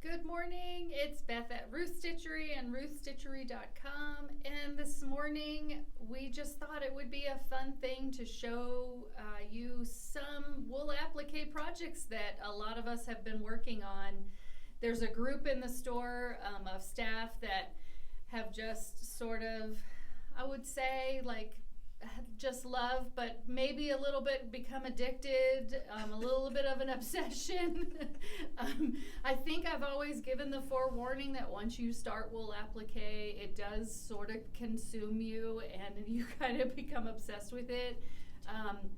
Good morning, it's Beth at Ruth Stitchery and ruthstitchery.com, and this morning we just thought it would be a fun thing to show you some wool applique projects that a lot of us have been working on. There's a group in the store of staff that have just sort of, I would say, like, just love, but maybe a little bit become addicted, a little bit of an obsession. I think I've always given the forewarning that once you start wool applique, it does sort of consume you and you kind of become obsessed with it.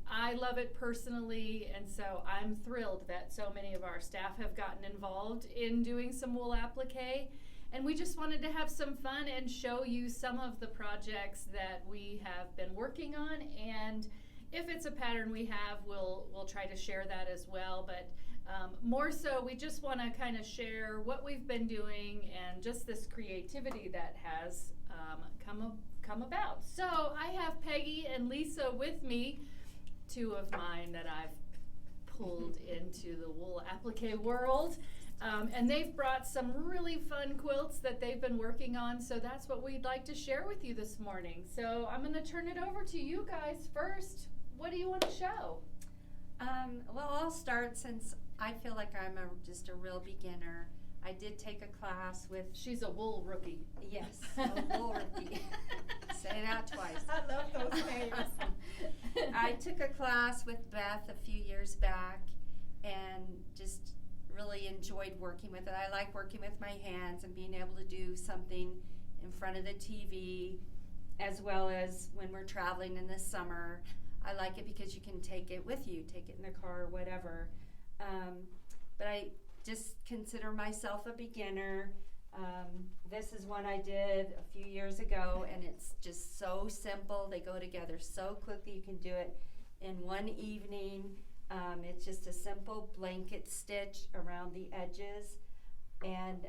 I love it personally, and so I'm thrilled that so many of our staff have gotten involved in doing some wool applique. And we just wanted to have some fun and show you some of the projects that we have been working on. And if it's a pattern we have, we'll try to share that as well. But more so, we just want to kind of share what we've been doing and just this creativity that has come about. So I have Peggy and Lisa with me, two of mine that I've pulled into the wool applique world. And they've brought some really fun quilts that they've been working on, so that's what we'd like to share with you this morning. So I'm going to turn it over to you guys first. What do you want to show? Well, I'll start since I feel like I'm just a real beginner. I did take a class with... She's a wool rookie. Yes, a wool rookie. Say that twice. I love those names. I took a class with Beth a few years back and just really enjoyed working with it. I like working with my hands and being able to do something in front of the TV, as well as when we're traveling in the summer. I like it because you can take it with you, take it in the car or whatever. But I just consider myself a beginner. This is one I did a few years ago, and it's just so simple. They go together so quickly. You can do it in one evening. It's just a simple blanket stitch around the edges, and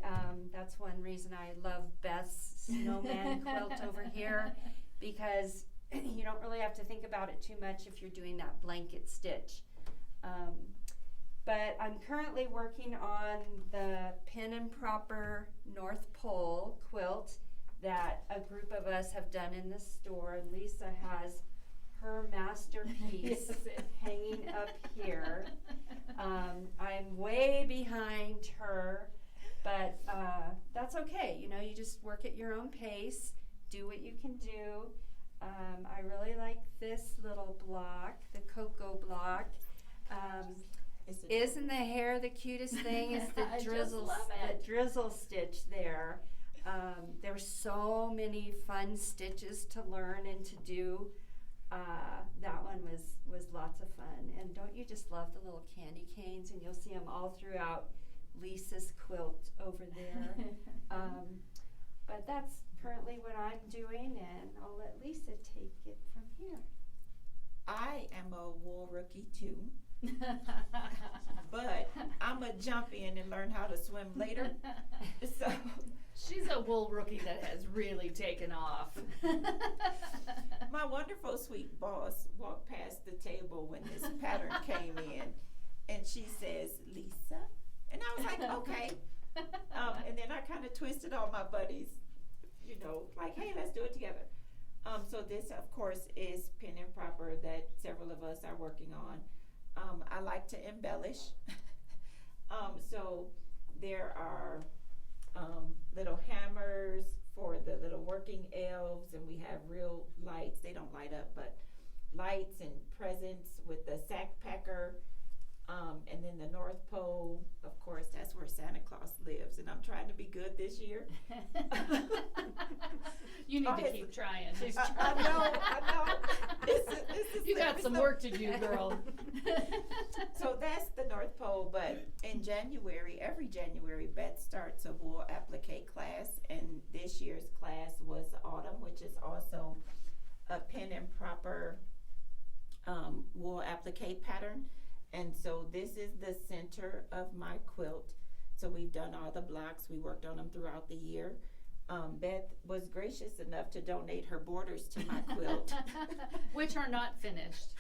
that's one reason I love Beth's snowman quilt over here, because you don't really have to think about it too much if you're doing that blanket stitch. But I'm currently working on the Pin and Proper North Pole quilt that a group of us have done in the store, and Lisa has her masterpiece hanging up here. I'm way behind her, but that's okay. You know, you just work at your own pace, do what you can do. I really like this little block, the cocoa block. Isn't the hair the cutest thing? It's the drizzle stitch there. There's so many fun stitches to learn and to do. That one was lots of fun. And don't you just love the little candy canes? And you'll see them all throughout Lisa's quilt over there. But that's currently what I'm doing, and I'll let Lisa take it from here. I am a wool rookie too, but I'm going to jump in and learn how to swim later. So she's a wool rookie that has really taken off. My wonderful sweet boss walked past the table when this pattern came in, and she says, "Lisa," and I was like, okay. And then I kind of twisted all my buddies, you know, like, hey, let's do it together. So this, of course, is Pin and Proper that several of us are working on. I like to embellish. So there are little hammers for the little working elves, and we have real lights. They don't light up, but lights and presents with the sack packer. And then the North Pole, of course, that's where Santa Claus lives, and I'm trying to be good this year. You need to keep trying. I know. You got some work to do, girl. So that's the North Pole, but in January, every January, Beth starts a wool applique class, and this year's class was Autumn, which is also a Pin and Proper wool applique pattern. And so this is the center of my quilt. So we've done all the blocks. We worked on them throughout the year. Beth was gracious enough to donate her borders to my quilt. Which are not finished.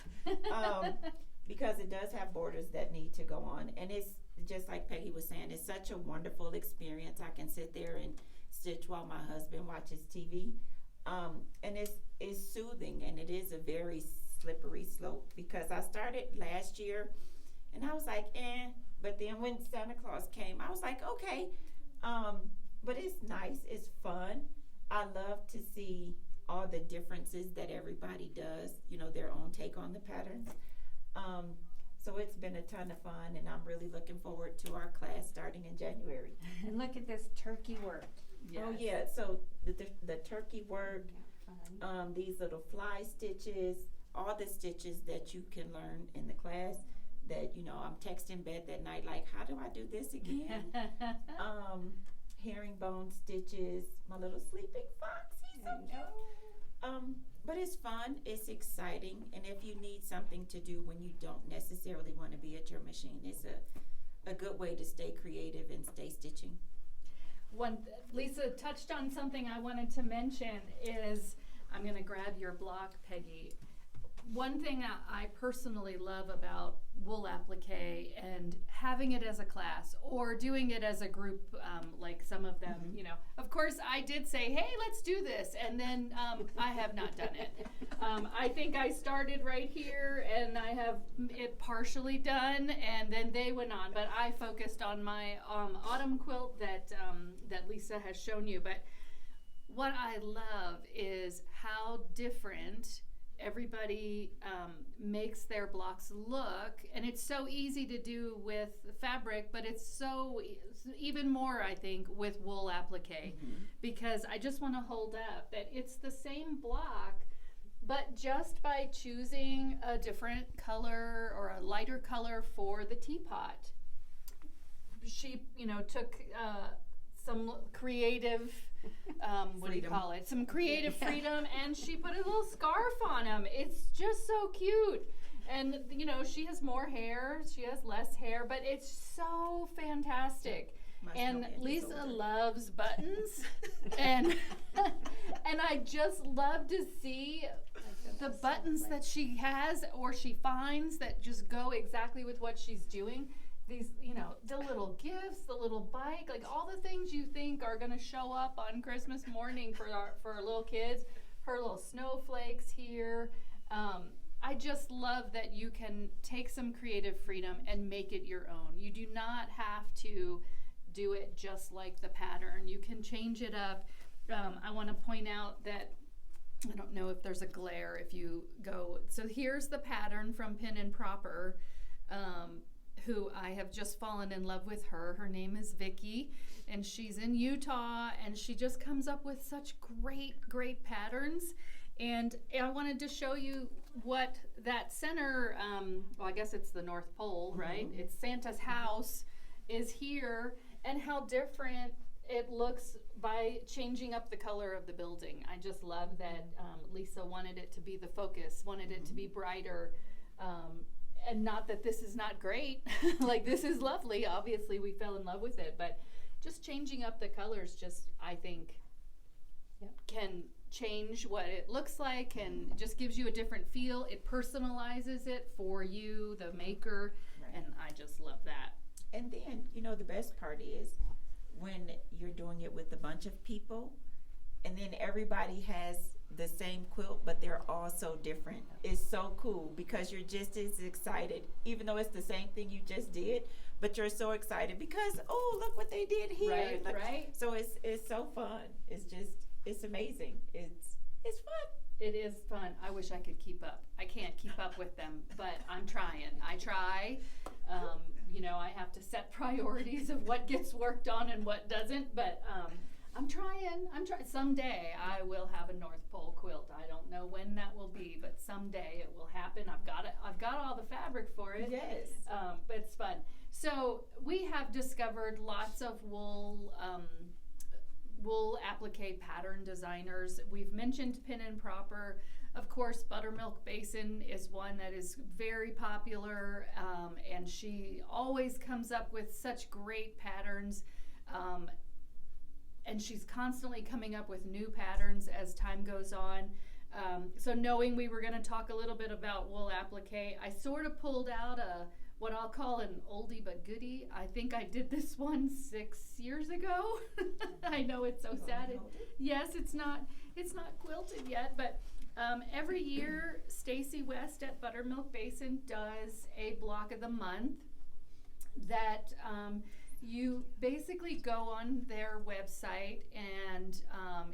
Because it does have borders that need to go on. And it's just like Peggy was saying, it's such a wonderful experience. I can sit there and stitch while my husband watches TV. And it's soothing, and it is a very slippery slope, because I started last year and I was like, but then when Santa Claus came, I was like, okay. But it's nice, it's fun. I love to see all the differences that everybody does, their own take on the patterns. So it's been a ton of fun, and I'm really looking forward to our class starting in January. And look at this turkey work. Yes. Oh yeah, so the turkey work, these little fly stitches, all the stitches that you can learn in the class that, I'm texting Beth that night like, how do I do this again? Herringbone stitches, my little sleeping fox, he's so cute. But it's fun, it's exciting, and if you need something to do when you don't necessarily want to be at your machine, it's a good way to stay creative and stay stitching. Lisa touched on something I wanted to mention is, I'm going to grab your block, Peggy. One thing I personally love about wool applique and having it as a class or doing it as a group, like some of them, of course I did say, hey, let's do this, and then I have not done it. I think I started right here and I have it partially done, and then they went on, but I focused on my autumn quilt that Lisa has shown you. But what I love is how different everybody makes their blocks look, and it's so easy to do with fabric, but it's so even more, I think, with wool applique, because I just want to hold up that it's the same block, but just by choosing a different color or a lighter color for the teapot, she took some creative what do you call it? Some creative freedom, and she put a little scarf on him. It's just so cute. And she has more hair, she has less hair, but it's so fantastic. And Lisa loves buttons, and I just love to see the buttons that she has or she finds that just go exactly with what she's doing. These, the little gifts, the little bike, like all the things you think are going to show up on Christmas morning for our little kids. Her little snowflakes here. I just love that you can take some creative freedom and make it your own. You do not have to do it just like the pattern. You can change it up. I want to point out that I don't know if there's a glare if you go. So here's the pattern from Pin and Proper. Who I have just fallen in love with her. Her name is Vicky, and she's in Utah, and she just comes up with such great patterns. And I wanted to show you what that center, well, I guess it's the North Pole, right? It's Santa's house is here, and how different it looks by changing up the color of the building. I just love that Lisa wanted it to be the focus, wanted it to be brighter, and not that this is not great, like this is lovely, obviously we fell in love with it, but just changing up the colors just, I think, can change what it looks like and just gives you a different feel. It personalizes it for you, the maker, and I just love that. And then, the best part is when you're doing it with a bunch of people, and then everybody has the same quilt, but they're all so different. It's so cool because you're just as excited, even though it's the same thing you just did, but you're so excited because, oh, look what they did here. Right. So it's so fun. It's amazing. It's fun. It is fun. I wish I could keep up. I can't keep up with them, but I'm trying. I try. I have to set priorities of what gets worked on and what doesn't, but I'm trying. Someday I will have a North Pole quilt. I don't know when that will be, but someday it will happen. I've got all the fabric for it. Yes. But it's fun. So we have discovered lots of wool applique pattern designers. We've mentioned Pin and Proper. Of course, Buttermilk Basin is one that is very popular, and she always comes up with such great patterns. And she's constantly coming up with new patterns as time goes on. So knowing we were going to talk a little bit about wool applique, I sort of pulled out a what I'll call an oldie but goodie. I think I did this one 6 years ago. I know it's so sad. Yes, it's not quilted yet, but every year Stacy West at Buttermilk Basin does a block of the month that you basically go on their website, and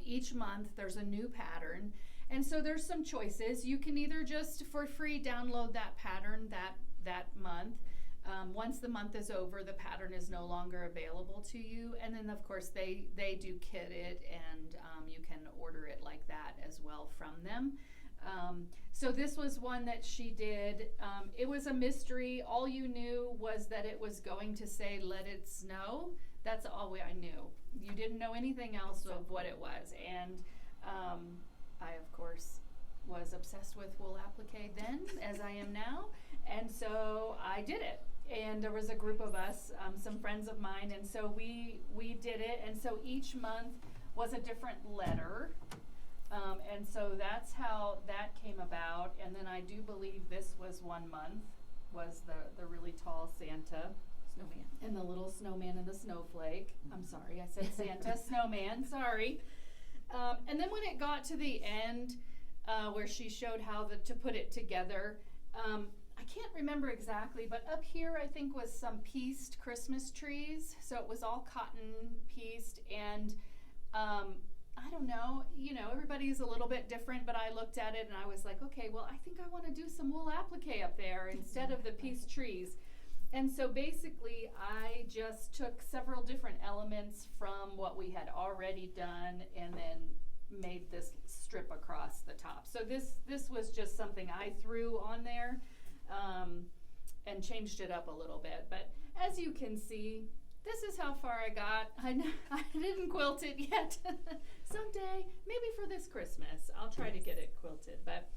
each month there's a new pattern. And so there's some choices. You can either just for free download that pattern that month. Once the month is over, the pattern is no longer available to you. And then of course they do kit it, and you can order it like that as well from them. So this was one that she did. It was a mystery. All you knew was that it was going to say, "Let it snow." That's all I knew. You didn't know anything else of what it was. And I, of course, was obsessed with wool applique then, as I am now. And so I did it. And there was a group of us, some friends of mine, and so we did it. And so each month was a different letter. And so that's how that came about. And then I do believe this was one month, was the really tall Santa. Snowman. And the little snowman and the snowflake. I'm sorry, I said Santa, snowman, sorry. And then when it got to the end, where she showed how to put it together, I can't remember exactly, but up here I think was some pieced Christmas trees. So it was all cotton pieced, and I don't know, everybody's a little bit different, but I looked at it and I was like, okay, well, I think I want to do some wool applique up there instead of the pieced trees. And so basically I just took several different elements from what we had already done and then made this strip across the top. So this was just something I threw on there and changed it up a little bit. But as you can see, this is how far I got. I didn't quilt it yet. Someday, maybe for this Christmas, I'll try to get it quilted. But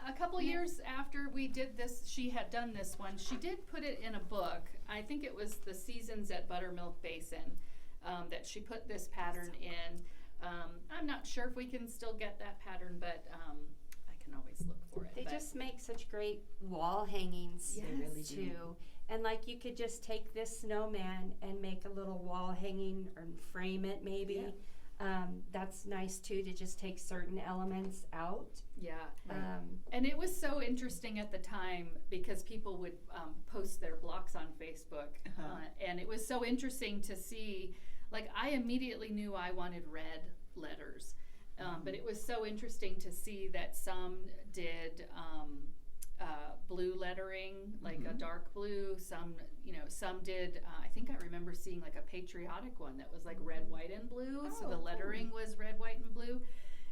a couple years after we did this, she had done this one. She did put it in a book. I think it was the Seasons at Buttermilk Basin that she put this pattern in. I'm not sure if we can still get that pattern, but I can always look for it. They just make such great wall hangings, Yes. They really do. too. And like you could just take this snowman and make a little wall hanging or frame it maybe. Yeah. That's nice too, to just take certain elements out. Yeah. Right. And it was so interesting at the time because people would post their blocks on Facebook. And it was so interesting to see, like I immediately knew I wanted red letters. But it was so interesting to see that some did blue lettering, like a dark blue. Some did, I think I remember seeing like a patriotic one that was like red, white, and blue. So the lettering was red, white, and blue.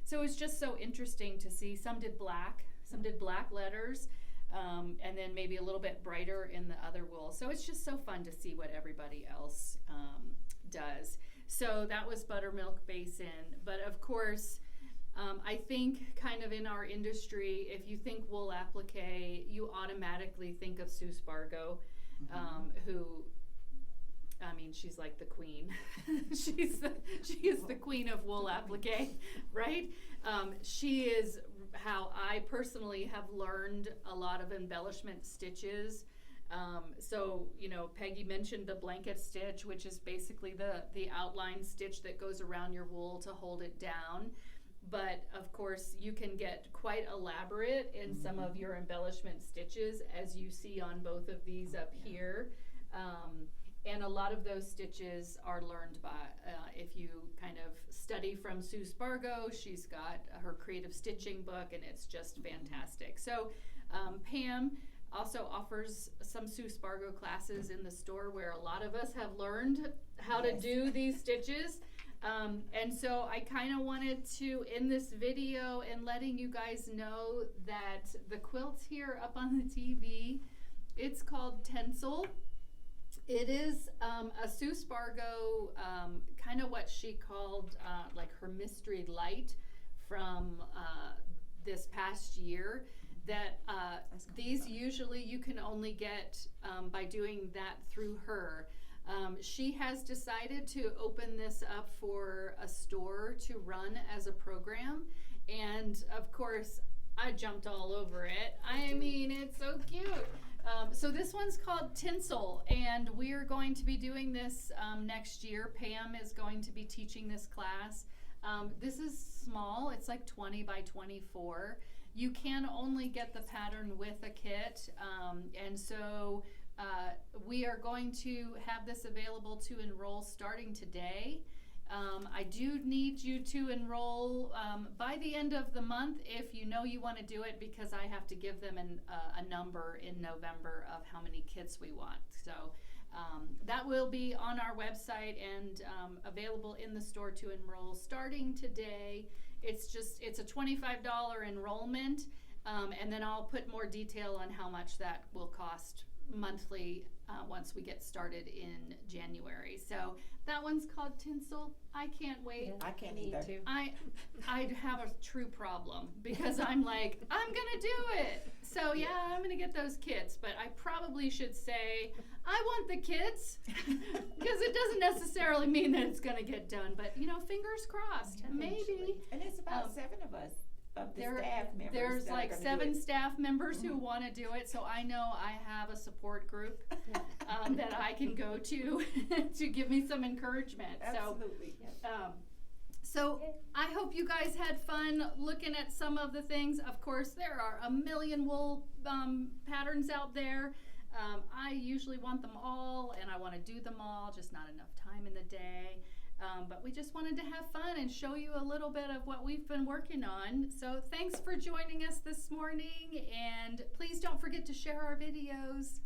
So it was just so interesting to see. Some did black letters, and then maybe a little bit brighter in the other wool. So it's just so fun to see what everybody else does. So that was Buttermilk Basin. But of course, I think kind of in our industry, if you think wool applique, you automatically think of Sue Spargo, who, I mean, she's like the queen. She is the queen of wool applique, right? She is how I personally have learned a lot of embellishment stitches. So, Peggy mentioned the blanket stitch, which is basically the outline stitch that goes around your wool to hold it down. But of course, you can get quite elaborate in some of your embellishment stitches, as you see on both of these up here. And a lot of those stitches are learned by, if you kind of study from Sue Spargo. She's got her creative stitching book, and it's just fantastic. So Pam also offers some Sue Spargo classes in the store where a lot of us have learned how to do these stitches. And so I kind of wanted to, in this video and letting you guys know that the quilts here up on the TV, it's called Tencel. It is a Sue Spargo, kind of what she called like her mystery light from this past year. That these usually you can only get by doing that through her. She has decided to open this up for a store to run as a program, and of course I jumped all over it. I mean, it's so cute. So this one's called Tinsel, and we are going to be doing this next year. Pam is going to be teaching this class. This is small. It's like 20 by 24. You can only get the pattern with a kit, and so we are going to have this available to enroll starting today. I do need you to enroll by the end of the month if you know you want to do it, because I have to give them a number in November of how many kits we want. So that will be on our website and available in the store to enroll starting today. It's a $25 enrollment, and then I'll put more detail on how much that will cost monthly once we get started in January. So that one's called Tinsel. I can't wait. I can't either. I have a true problem because I'm like, I'm gonna do it. So yeah, I'm gonna get those kits, but I probably should say I want the kits because it doesn't necessarily mean that it's gonna get done. But fingers crossed, maybe. And it's about 7 of us. Of the staff members. There's that are like gonna 7 do it. staff members who want to do it, so I know I have a support group that I can go to to give me some encouragement. Absolutely. So I hope you guys had fun looking at some of the things. Of course, there are a million wool patterns out there. I usually want them all, and I want to do them all, just not enough time in the day. But we just wanted to have fun and show you a little bit of what we've been working on. So thanks for joining us this morning, and please don't forget to share our videos.